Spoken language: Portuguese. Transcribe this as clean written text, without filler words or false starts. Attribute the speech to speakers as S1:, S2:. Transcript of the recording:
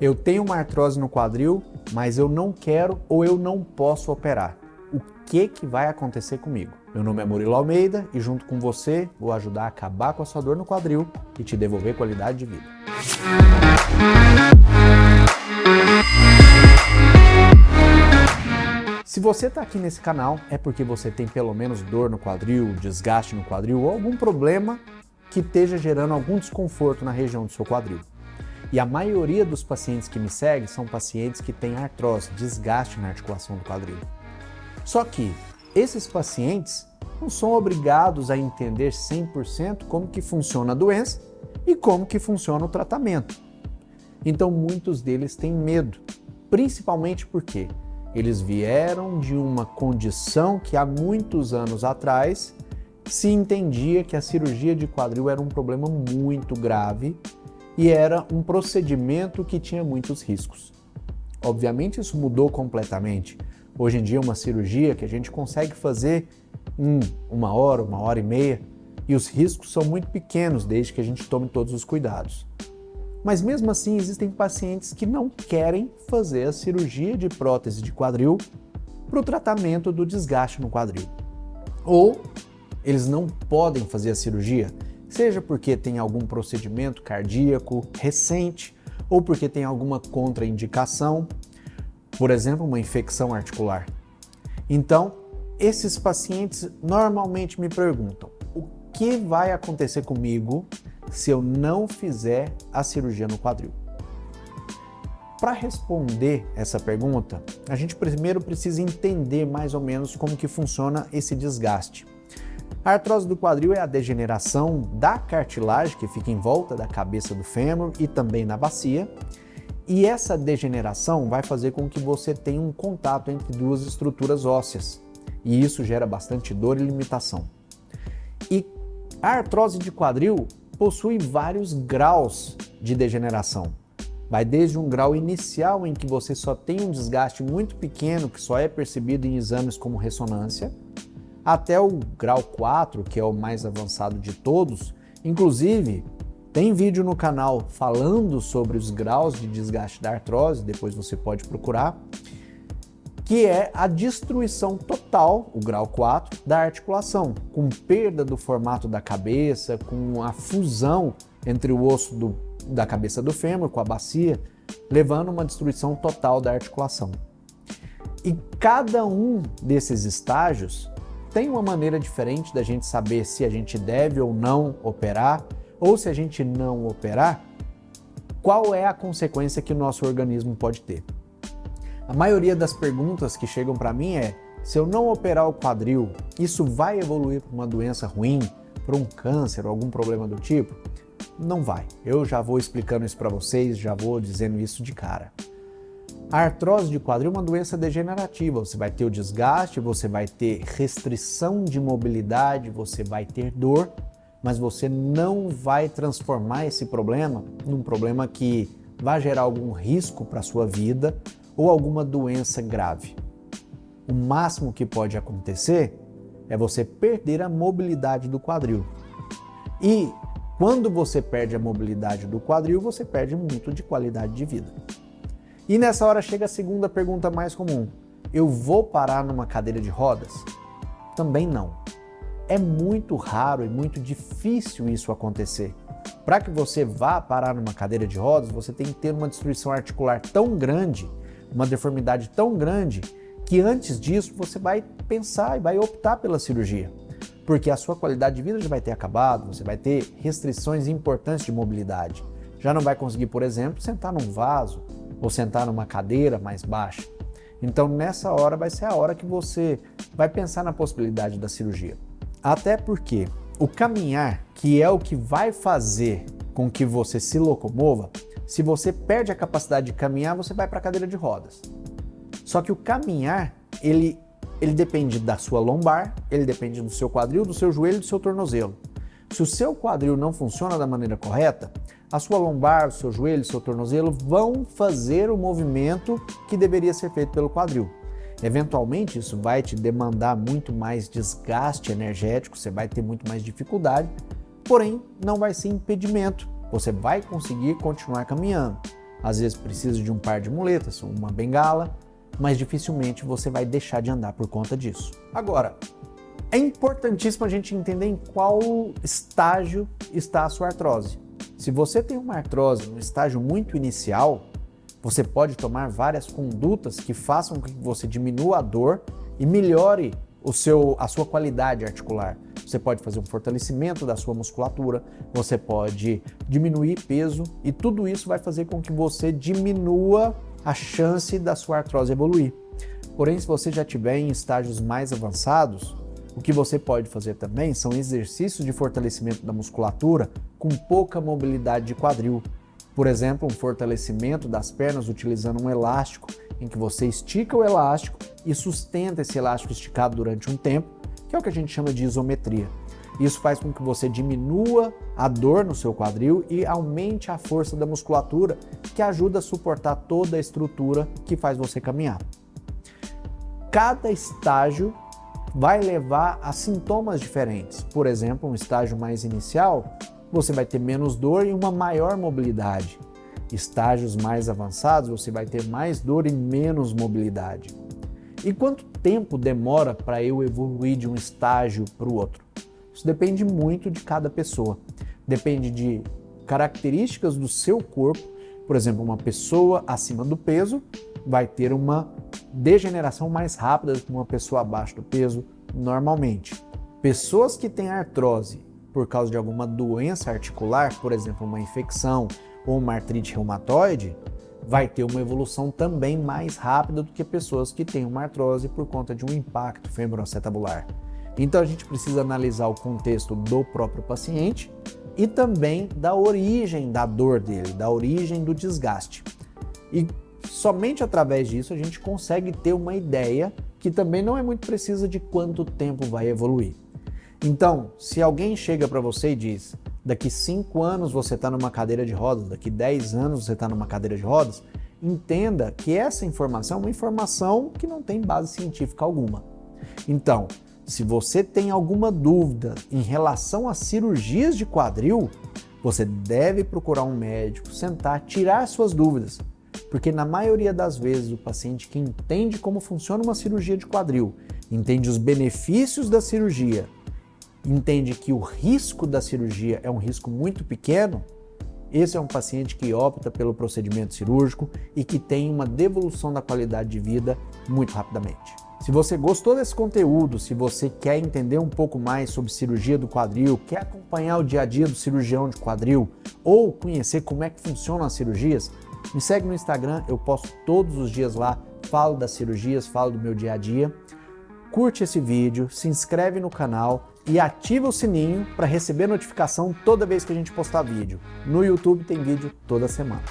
S1: Eu tenho uma artrose no quadril, mas eu não quero ou eu não posso operar. O que vai acontecer comigo? Meu nome é Murilo Almeida e junto com você vou ajudar a acabar com a sua dor no quadril e te devolver qualidade de vida. Se você está aqui nesse canal é porque você tem pelo menos dor no quadril, desgaste no quadril ou algum problema que esteja gerando algum desconforto na região do seu quadril. E a maioria dos pacientes que me seguem são pacientes que têm artrose, desgaste na articulação do quadril. Só que esses pacientes não são obrigados a entender 100% como que funciona a doença e como que funciona o tratamento. Então muitos deles têm medo, principalmente porque eles vieram de uma condição que há muitos anos atrás se entendia que a cirurgia de quadril era um problema muito grave e era um procedimento que tinha muitos riscos. Obviamente isso mudou completamente. Hoje em dia é uma cirurgia que a gente consegue fazer em 1 hora, 1 hora e meia, e os riscos são muito pequenos desde que a gente tome todos os cuidados. Mas mesmo assim existem pacientes que não querem fazer a cirurgia de prótese de quadril para o tratamento do desgaste no quadril. Ou eles não podem fazer a cirurgia, seja porque tem algum procedimento cardíaco recente ou porque tem alguma contraindicação, por exemplo, uma infecção articular. Então, esses pacientes normalmente me perguntam: o que vai acontecer comigo se eu não fizer a cirurgia no quadril? Para responder essa pergunta, a gente primeiro precisa entender mais ou menos como que funciona esse desgaste. A artrose do quadril é a degeneração da cartilagem que fica em volta da cabeça do fêmur e também na bacia, e essa degeneração vai fazer com que você tenha um contato entre duas estruturas ósseas, e isso gera bastante dor e limitação. E a artrose de quadril possui vários graus de degeneração. Vai desde um grau inicial em que você só tem um desgaste muito pequeno que só é percebido em exames como ressonância, até o grau 4, que é o mais avançado de todos. Inclusive, tem vídeo no canal falando sobre os graus de desgaste da artrose, depois você pode procurar, que é a destruição total, o grau 4, da articulação, com perda do formato da cabeça, com a fusão entre o osso da cabeça do fêmur com a bacia, levando a uma destruição total da articulação. E cada um desses estágios tem uma maneira diferente da gente saber se a gente deve ou não operar, ou se a gente não operar, qual é a consequência que o nosso organismo pode ter. A maioria das perguntas que chegam para mim é: se eu não operar o quadril, isso vai evoluir para uma doença ruim, para um câncer ou algum problema do tipo? Não vai. Eu já vou explicando isso para vocês, já vou dizendo isso de cara. A artrose de quadril é uma doença degenerativa. Você vai ter o desgaste, você vai ter restrição de mobilidade, você vai ter dor, mas você não vai transformar esse problema num problema que vai gerar algum risco para a sua vida ou alguma doença grave. O máximo que pode acontecer é você perder a mobilidade do quadril. E quando você perde a mobilidade do quadril, você perde muito de qualidade de vida. E nessa hora chega a segunda pergunta mais comum: eu vou parar numa cadeira de rodas? Também não. É muito raro e muito difícil isso acontecer. Para que você vá parar numa cadeira de rodas, você tem que ter uma destruição articular tão grande, uma deformidade tão grande, que antes disso você vai pensar e vai optar pela cirurgia. Porque a sua qualidade de vida já vai ter acabado, você vai ter restrições importantes de mobilidade. Já não vai conseguir, por exemplo, sentar num vaso ou sentar numa cadeira mais baixa. Então nessa hora vai ser a hora que você vai pensar na possibilidade da cirurgia. Até porque o caminhar, que é o que vai fazer com que você se locomova, se você perde a capacidade de caminhar, você vai para a cadeira de rodas. Só que o caminhar, ele depende da sua lombar, ele depende do seu quadril, do seu joelho e do seu tornozelo. Se o seu quadril não funciona da maneira correta, a sua lombar, o seu joelho, o seu tornozelo vão fazer o movimento que deveria ser feito pelo quadril. Eventualmente, isso vai te demandar muito mais desgaste energético, você vai ter muito mais dificuldade, porém, não vai ser impedimento. Você vai conseguir continuar caminhando. às vezes precisa de um par de muletas, uma bengala, mas dificilmente você vai deixar de andar por conta disso. Agora, é importantíssimo a gente entender em qual estágio está a sua artrose. Se você tem uma artrose no estágio muito inicial, você pode tomar várias condutas que façam com que você diminua a dor e melhore a sua qualidade articular. Você pode fazer um fortalecimento da sua musculatura, você pode diminuir peso e tudo isso vai fazer com que você diminua a chance da sua artrose evoluir. Porém, se você já estiver em estágios mais avançados, o que você pode fazer também são exercícios de fortalecimento da musculatura com pouca mobilidade de quadril. Por exemplo, um fortalecimento das pernas utilizando um elástico, em que você estica o elástico e sustenta esse elástico esticado durante um tempo, que é o que a gente chama de isometria. Isso faz com que você diminua a dor no seu quadril e aumente a força da musculatura, que ajuda a suportar toda a estrutura que faz você caminhar. Cada estágio vai levar a sintomas diferentes. Por exemplo, um estágio mais inicial, você vai ter menos dor e uma maior mobilidade. Estágios mais avançados, você vai ter mais dor e menos mobilidade. E quanto tempo demora para eu evoluir de um estágio para o outro? Isso depende muito de cada pessoa. Depende de características do seu corpo. Por exemplo, uma pessoa acima do peso vai ter uma degeneração mais rápida do que uma pessoa abaixo do peso normalmente. Pessoas que têm artrose por causa de alguma doença articular, por exemplo, uma infecção ou uma artrite reumatoide, vai ter uma evolução também mais rápida do que pessoas que têm uma artrose por conta de um impacto femoroacetabular. Então a gente precisa analisar o contexto do próprio paciente e também da origem da dor dele, da origem do desgaste. E somente através disso a gente consegue ter uma ideia que também não é muito precisa de quanto tempo vai evoluir. Então, se alguém chega para você e diz: daqui 5 anos você está numa cadeira de rodas, daqui 10 anos você está numa cadeira de rodas, entenda que essa informação é uma informação que não tem base científica alguma. Então, se você tem alguma dúvida em relação a cirurgias de quadril, você deve procurar um médico, sentar, tirar suas dúvidas. Porque na maioria das vezes o paciente que entende como funciona uma cirurgia de quadril, entende os benefícios da cirurgia, entende que o risco da cirurgia é um risco muito pequeno, esse é um paciente que opta pelo procedimento cirúrgico e que tem uma devolução da qualidade de vida muito rapidamente. Se você gostou desse conteúdo, se você quer entender um pouco mais sobre cirurgia do quadril, quer acompanhar o dia a dia do cirurgião de quadril ou conhecer como é que funcionam as cirurgias, me segue no Instagram, eu posto todos os dias lá, falo das cirurgias, falo do meu dia a dia. Curte esse vídeo, se inscreve no canal e ativa o sininho para receber notificação toda vez que a gente postar vídeo. No YouTube tem vídeo toda semana.